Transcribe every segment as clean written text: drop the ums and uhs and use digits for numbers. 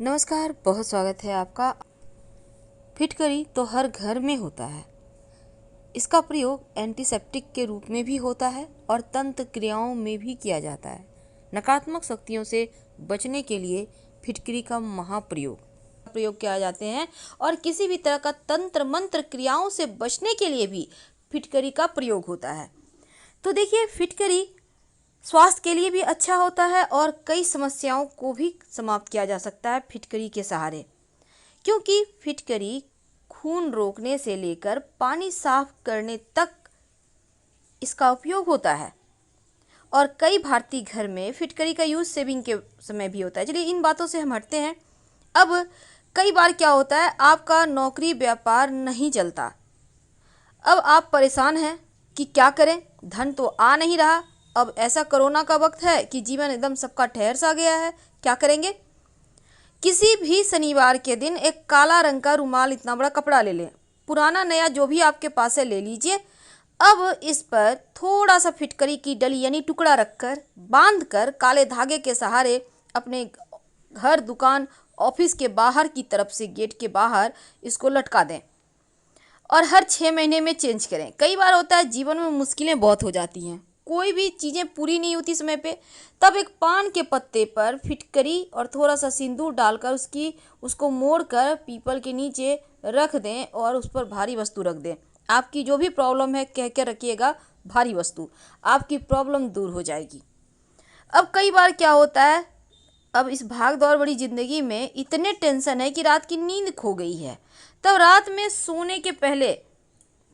नमस्कार, बहुत स्वागत है आपका। फिटकरी तो हर घर में होता है। इसका प्रयोग एंटीसेप्टिक के रूप में भी होता है और तंत्र क्रियाओं में भी किया जाता है। नकारात्मक शक्तियों से बचने के लिए फिटकरी का प्रयोग किया जाते हैं और किसी भी तरह का तंत्र मंत्र क्रियाओं से बचने के लिए भी फिटकरी का प्रयोग होता है। तो देखिए, फिटकरी स्वास्थ्य के लिए भी अच्छा होता है और कई समस्याओं को भी समाप्त किया जा सकता है फिटकरी के सहारे, क्योंकि फिटकरी खून रोकने से लेकर पानी साफ करने तक इसका उपयोग होता है और कई भारतीय घर में फिटकरी का यूज सेविंग के समय भी होता है। चलिए, इन बातों से हम हटते हैं। अब कई बार क्या होता है, आपका नौकरी व्यापार नहीं चलता। अब आप परेशान हैं कि क्या करें, धन तो आ नहीं रहा। अब ऐसा कोरोना का वक्त है कि जीवन एकदम सबका ठहर सा गया है, क्या करेंगे। किसी भी शनिवार के दिन एक काला रंग का रुमाल, इतना बड़ा कपड़ा ले लें, पुराना नया जो भी आपके पास है ले लीजिए। अब इस पर थोड़ा सा फिटकरी की डली यानी टुकड़ा रखकर बांध कर काले धागे के सहारे अपने घर, दुकान, ऑफिस के बाहर की तरफ से गेट के बाहर इसको लटका दें और हर 6 महीने में चेंज करें। कई बार होता है जीवन में मुश्किलें बहुत हो जाती हैं, कोई भी चीज़ें पूरी नहीं होती समय पे, तब एक पान के पत्ते पर फिटकरी और थोड़ा सा सिंदूर डालकर उसको मोड़ कर पीपल के नीचे रख दें और उस पर भारी वस्तु रख दें। आपकी जो भी प्रॉब्लम है कह के रखिएगा भारी वस्तु, आपकी प्रॉब्लम दूर हो जाएगी। अब कई बार क्या होता है, अब इस भाग दौड़ भरी जिंदगी में इतने टेंशन है कि रात की नींद खो गई है, तब रात में सोने के पहले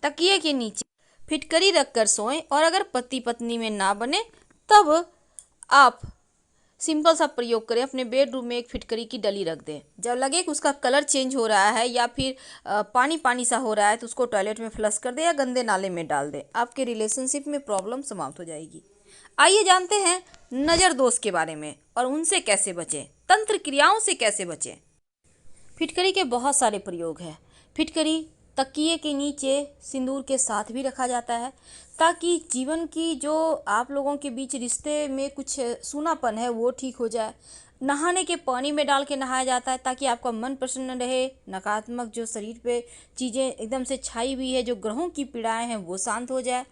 तकिए के नीचे फिटकरी रखकर सोएं। और अगर पति पत्नी में ना बने तब आप सिंपल सा प्रयोग करें, अपने बेडरूम में एक फिटकरी की डली रख दें। जब लगे कि उसका कलर चेंज हो रहा है या फिर पानी पानी सा हो रहा है तो उसको टॉयलेट में फ्लश कर दें या गंदे नाले में डाल दें। आपके रिलेशनशिप में प्रॉब्लम समाप्त हो जाएगी। आइए जानते हैं नज़र दोष के बारे में और उनसे कैसे बचें, तंत्र क्रियाओं से कैसे बचें। फिटकरी के बहुत सारे प्रयोग हैं। फिटकरी तकिए के नीचे सिंदूर के साथ भी रखा जाता है ताकि जीवन की जो आप लोगों के बीच रिश्ते में कुछ सूनापन है वो ठीक हो जाए। नहाने के पानी में डाल के नहाया जाता है ताकि आपका मन प्रसन्न रहे, नकारात्मक जो शरीर पे चीज़ें एकदम से छाई हुई है, जो ग्रहों की पीड़ाएं हैं वो शांत हो जाए।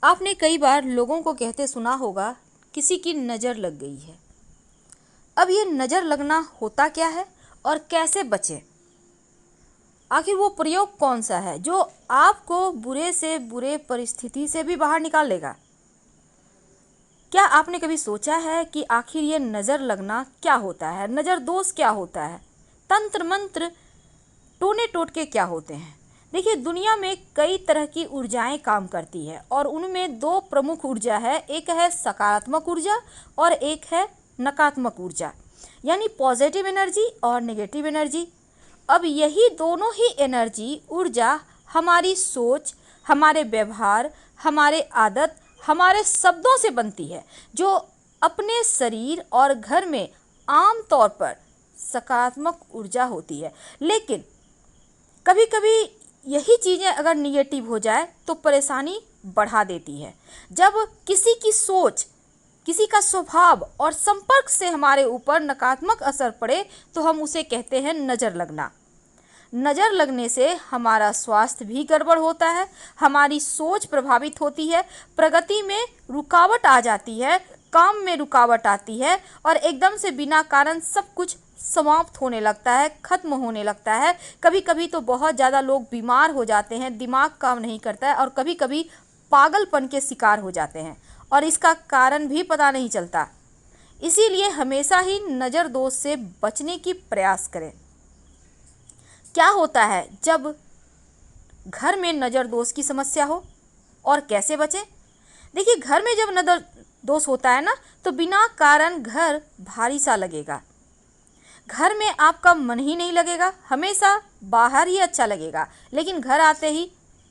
आपने कई बार लोगों को कहते सुना होगा किसी की नज़र लग गई है। अब ये नज़र लगना होता क्या है और कैसे बचे, आखिर वो प्रयोग कौन सा है जो आपको बुरे से बुरे परिस्थिति से भी बाहर निकाल लेगा। क्या आपने कभी सोचा है कि आखिर ये नज़र लगना क्या होता है, नज़र दोष क्या होता है, तंत्र मंत्र टोने टोटके क्या होते हैं। देखिए, दुनिया में कई तरह की ऊर्जाएं काम करती है और उनमें 2 प्रमुख ऊर्जा है, एक है सकारात्मक ऊर्जा और एक है नकारात्मक ऊर्जा, यानी पॉजिटिव एनर्जी और नेगेटिव एनर्जी। अब यही दोनों ही एनर्जी ऊर्जा हमारी सोच, हमारे व्यवहार, हमारे आदत, हमारे शब्दों से बनती है, जो अपने शरीर और घर में आम तौर पर सकारात्मक ऊर्जा होती है। लेकिन कभी कभी यही चीज़ें अगर निगेटिव हो जाए तो परेशानी बढ़ा देती है। जब किसी की सोच, किसी का स्वभाव और संपर्क से हमारे ऊपर नकारात्मक असर पड़े तो हम उसे कहते हैं नज़र लगना। नज़र लगने से हमारा स्वास्थ्य भी गड़बड़ होता है, हमारी सोच प्रभावित होती है, प्रगति में रुकावट आ जाती है, काम में रुकावट आती है और एकदम से बिना कारण सब कुछ समाप्त होने लगता है, खत्म होने लगता है। कभी कभी तो बहुत ज़्यादा लोग बीमार हो जाते हैं, दिमाग काम नहीं करता है और कभी कभी पागलपन के शिकार हो जाते हैं और इसका कारण भी पता नहीं चलता। इसीलिए हमेशा ही नज़र दोष से बचने की प्रयास करें। क्या होता है जब घर में नज़र दोष की समस्या हो और कैसे बचें। देखिए, घर में जब नज़र दोष होता है ना तो बिना कारण घर भारी सा लगेगा, घर में आपका मन ही नहीं लगेगा, हमेशा बाहर ही अच्छा लगेगा लेकिन घर आते ही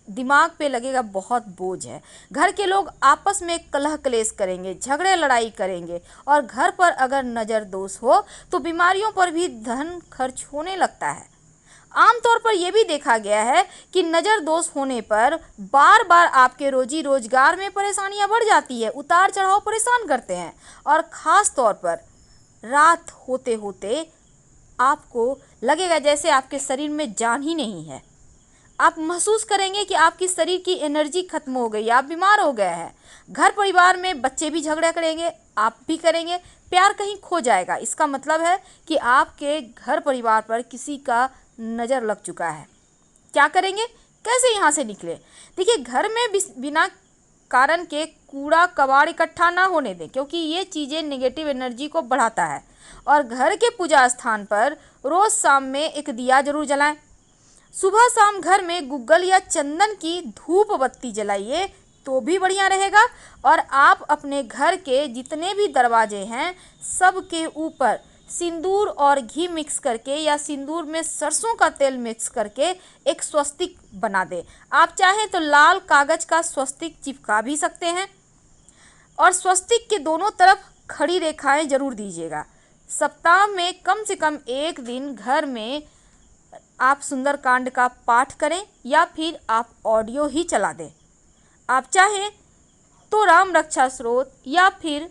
दिमाग पे लगेगा बहुत बोझ है। घर के लोग आपस में कलह कलेश करेंगे, झगड़े लड़ाई करेंगे और घर पर अगर नज़र दोष हो तो बीमारियों पर भी धन खर्च होने लगता है। आमतौर पर यह भी देखा गया है कि नज़र दोष होने पर बार बार आपके रोजी रोजगार में परेशानियां बढ़ जाती है, उतार चढ़ाव परेशान करते हैं और ख़ास तौर पर रात होते होते आपको लगेगा जैसे आपके शरीर में जान ही नहीं है। आप महसूस करेंगे कि आपकी शरीर की एनर्जी खत्म हो गई, आप बीमार हो गए हैं। घर परिवार में बच्चे भी झगड़ा करेंगे, आप भी करेंगे, प्यार कहीं खो जाएगा। इसका मतलब है कि आपके घर परिवार पर किसी का नज़र लग चुका है। क्या करेंगे, कैसे यहाँ से निकले? देखिए, घर में बिना कारण के कूड़ा कबाड़ इकट्ठा ना होने दें, क्योंकि ये चीज़ें नेगेटिव एनर्जी को बढ़ाता है। और घर के पूजा स्थान पर रोज़ शाम में एक दिया जरूर जलाएं। सुबह शाम घर में गुग्गल या चंदन की धूप बत्ती जलाइए तो भी बढ़िया रहेगा। और आप अपने घर के जितने भी दरवाजे हैं सब के ऊपर सिंदूर और घी मिक्स करके या सिंदूर में सरसों का तेल मिक्स करके एक स्वस्तिक बना दें। आप चाहें तो लाल कागज का स्वस्तिक चिपका भी सकते हैं। और स्वस्तिक के दोनों तरफ खड़ी रेखाएं जरूर दीजिएगा। सप्ताह में कम से कम एक दिन घर में आप सुंदरकांड का पाठ करें या फिर आप ऑडियो ही चला दें। आप चाहें तो राम रक्षा स्तोत्र या फिर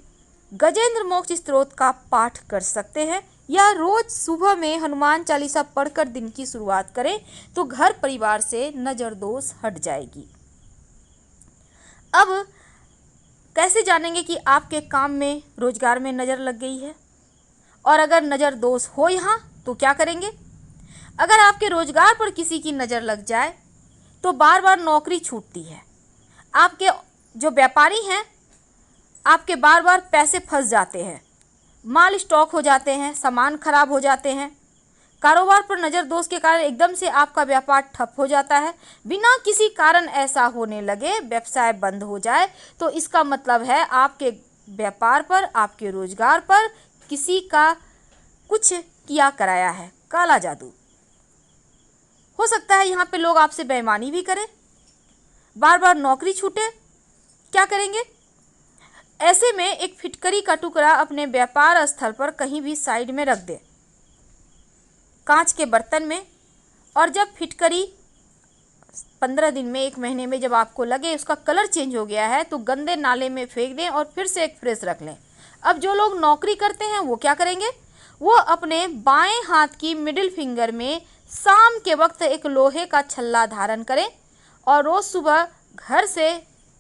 गजेंद्र मोक्ष स्तोत्र का पाठ कर सकते हैं, या रोज सुबह में हनुमान चालीसा पढ़कर दिन की शुरुआत करें तो घर परिवार से नज़र दोष हट जाएगी। अब कैसे जानेंगे कि आपके काम में रोजगार में नज़र लग गई है? और अगर नज़र दोष हो यहाँ तो क्या करेंगे? अगर आपके रोजगार पर किसी की नज़र लग जाए तो बार बार नौकरी छूटती है। आपके जो व्यापारी हैं आपके बार बार पैसे फंस जाते हैं, माल स्टॉक हो जाते हैं, सामान खराब हो जाते हैं। कारोबार पर नज़र दोष के कारण एकदम से आपका व्यापार ठप हो जाता है। बिना किसी कारण ऐसा होने लगे, व्यवसाय बंद हो जाए तो इसका मतलब है आपके व्यापार पर, आपके रोजगार पर किसी का कुछ किया कराया है, काला जादू। हो सकता है यहाँ पे लोग आपसे बेईमानी भी करें, बार बार नौकरी छूटे। क्या करेंगे? ऐसे में एक फिटकरी का टुकड़ा अपने व्यापार स्थल पर कहीं भी साइड में रख दें, कांच के बर्तन में। और जब फिटकरी 15 दिन में, 1 महीने में जब आपको लगे उसका कलर चेंज हो गया है तो गंदे नाले में फेंक दें और फिर से एक फ्रेश रख लें। अब जो लोग नौकरी करते हैं वो क्या करेंगे? वो अपने बाएं हाथ की मिडिल फिंगर में शाम के वक्त एक लोहे का छल्ला धारण करें और रोज़ सुबह घर से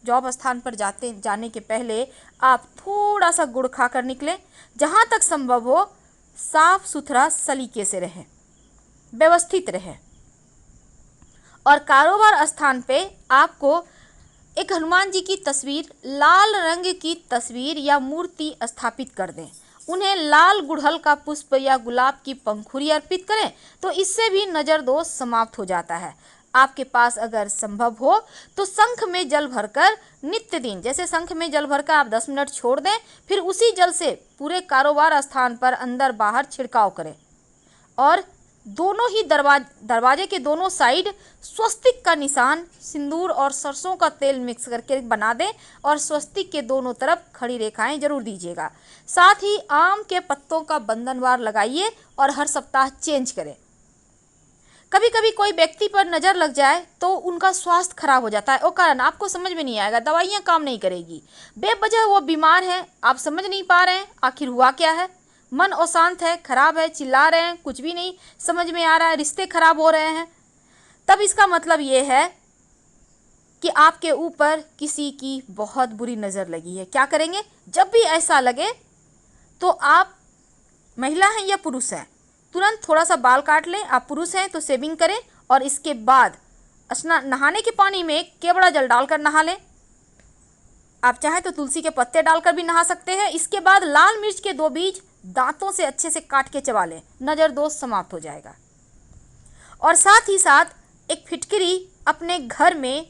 जॉब स्थान पर जाने के पहले आप थोड़ा सा गुड़ खाकर निकलें। जहाँ तक संभव हो साफ सुथरा सलीके से रहें, व्यवस्थित रहें। और कारोबार स्थान पे आपको एक हनुमान जी की तस्वीर, लाल रंग की तस्वीर या मूर्ति स्थापित कर दें। उन्हें लाल गुड़हल का पुष्प या गुलाब की पंखुड़ी अर्पित करें तो इससे भी नज़र दोष समाप्त हो जाता है। आपके पास अगर संभव हो तो शंख में जल भरकर नित्य दिन, जैसे शंख में जल भरकर आप 10 मिनट छोड़ दें, फिर उसी जल से पूरे कारोबार स्थान पर अंदर बाहर छिड़काव करें। और दोनों ही दरवाजे के दोनों साइड स्वस्तिक का निशान सिंदूर और सरसों का तेल मिक्स करके बना दें और स्वस्तिक के दोनों तरफ खड़ी रेखाएं जरूर दीजिएगा। साथ ही आम के पत्तों का बंधनवार लगाइए और हर सप्ताह चेंज करें। कभी कभी कोई व्यक्ति पर नज़र लग जाए तो उनका स्वास्थ्य खराब हो जाता है, वो कारण आपको समझ में नहीं आएगा, दवाइयाँ काम नहीं करेगी, बेवजह वो बीमार है, आप समझ नहीं पा रहे हैं आखिर हुआ क्या है। मन अशांत है, खराब है, चिल्ला रहे हैं, कुछ भी नहीं समझ में आ रहा है, रिश्ते खराब हो रहे हैं, तब इसका मतलब ये है कि आपके ऊपर किसी की बहुत बुरी नज़र लगी है। क्या करेंगे? जब भी ऐसा लगे तो आप महिला हैं या पुरुष हैं, तुरंत थोड़ा सा बाल काट लें। आप पुरुष हैं तो शेविंग करें और इसके बाद नहाने के पानी में केवड़ा जल डालकर नहा लें। आप चाहें तो तुलसी के पत्ते डालकर भी नहा सकते हैं। इसके बाद लाल मिर्च के 2 बीज दांतों से अच्छे से काट के चबा लें, नज़र दोष समाप्त हो जाएगा। और साथ ही साथ एक फिटकरी अपने घर में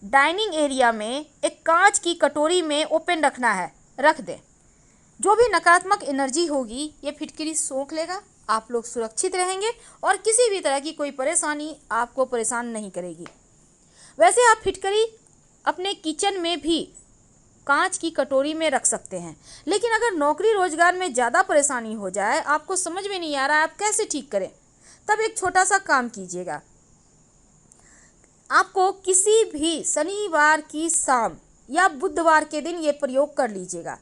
डाइनिंग एरिया में एक कांच की कटोरी में ओपन रखना है, रख दें। जो भी नकारात्मक एनर्जी होगी ये फिटकरी सोख लेगा, आप लोग सुरक्षित रहेंगे और किसी भी तरह की कोई परेशानी आपको परेशान नहीं करेगी। वैसे आप फिटकरी अपने किचन में भी कांच की कटोरी में रख सकते हैं, लेकिन अगर नौकरी रोजगार में ज़्यादा परेशानी हो जाए, आपको समझ में नहीं आ रहा है आप कैसे ठीक करें, तब एक छोटा सा काम कीजिएगा। आपको किसी भी शनिवार की शाम या बुधवार के दिन ये प्रयोग कर लीजिएगा।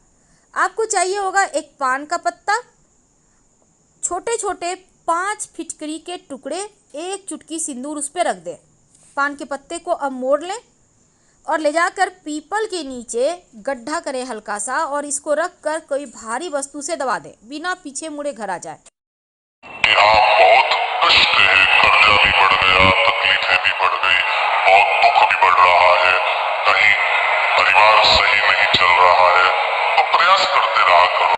आपको चाहिए होगा एक पान का पत्ता, छोटे छोटे 5 फिटकरी के टुकड़े, 1 चुटकी सिंदूर उस पर रख दें। पान के पत्ते को अब मोड़ लें और ले जाकर पीपल के नीचे गड्ढा करें हल्का सा, और इसको रख कर कोई भारी वस्तु से दबा दें, बिना पीछे मुड़े घर आ जाए। यहाँ बहुत कष्ट है, कर्जा भी बढ़ गया, तकलीफें भी बढ़ गई, बहुत दुख भी बढ़ रहा है, कहीं परिवार सही नहीं चल रहा है, तो प्रयास करते रहा करो।